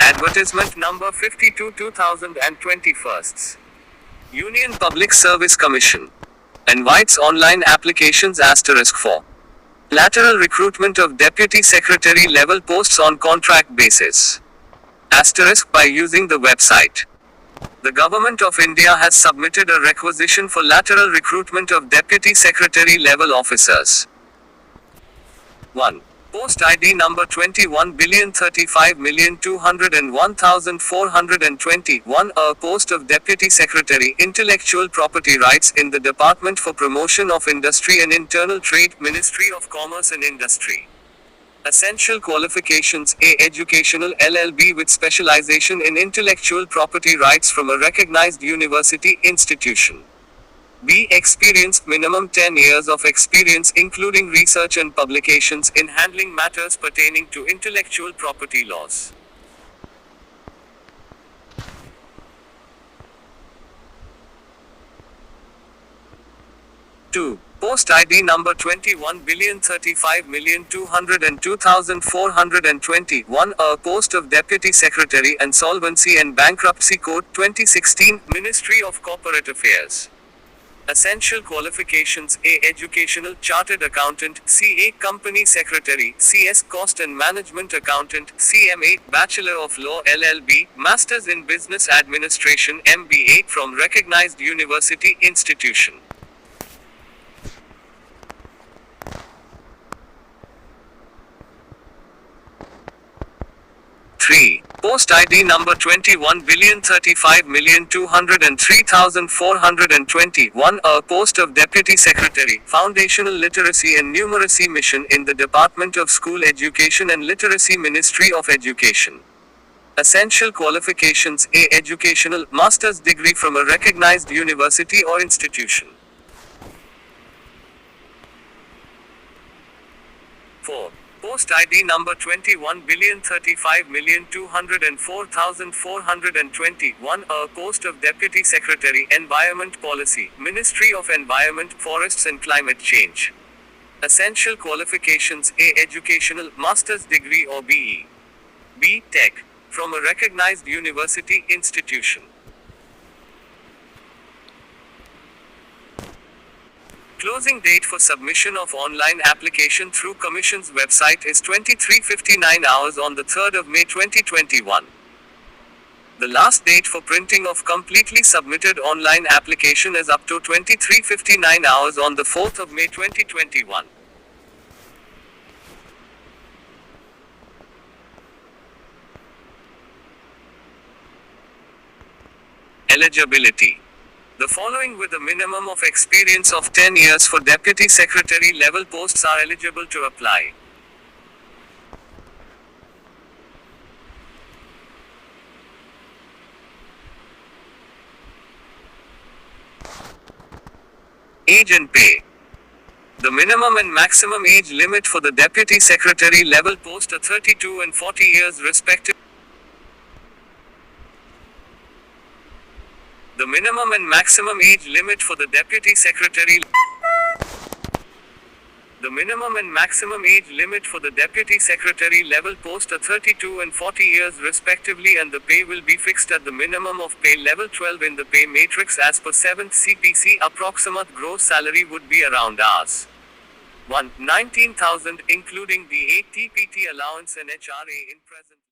Advertisement number 52 2021. Union Public Service Commission invites online applications *4. Lateral recruitment of deputy secretary level posts on contract basis. By using the website. The Government of India has submitted a requisition for lateral recruitment of deputy secretary level officers. 1. Post ID number 21,35,201,420. A post of Deputy Secretary Intellectual Property Rights in the Department for Promotion of Industry and Internal Trade, Ministry of Commerce and Industry. Essential qualifications: A. Educational LLB with specialization in intellectual property rights from a recognized university institution. B. Experience: minimum 10 years of experience including research and publications in handling matters pertaining to intellectual property laws. Two. Post ID number 21,35,202,421. A post of Deputy Secretary Insolvency and Bankruptcy Code 2016, Ministry of Corporate Affairs. Essential qualifications: A. Educational Chartered Accountant, C.A. Company Secretary, C.S. Cost and Management Accountant, CMA, Bachelor of Law LLB, Masters in Business Administration MBA from recognized university institution. 3. Post ID number 21,35,203,421. A post of Deputy Secretary, Foundational Literacy and Numeracy Mission in the Department of School Education and Literacy, Ministry of Education. Essential qualifications: A. Educational, master's degree from a recognized university or institution. 4. Post ID number 21,35,204,421. A post of Deputy Secretary Environment Policy, Ministry of Environment, Forests and Climate Change. Essential qualifications: A. Educational, master's degree or BE. B. Tech. From a recognized university institution. Closing date for submission of online application through Commission's website is 23:59 hours on the 3rd of May 2021. The last date for printing of completely submitted online application is up to 23:59 hours on the 4th of May 2021. Eligibility. The following with a minimum of experience of 10 years for Deputy Secretary level posts are eligible to apply. Age and pay. The minimum and maximum age limit for the Deputy Secretary level post are 32 and 40 years respectively. The minimum and maximum age limit for the Deputy Secretary level post are 32 and 40 years respectively, and the pay will be fixed at the minimum of pay level 12 in the pay matrix as per 7th CPC. Approximate gross salary would be around Rs. 1. 19,000 including the 8 TPT allowance and HRA in present.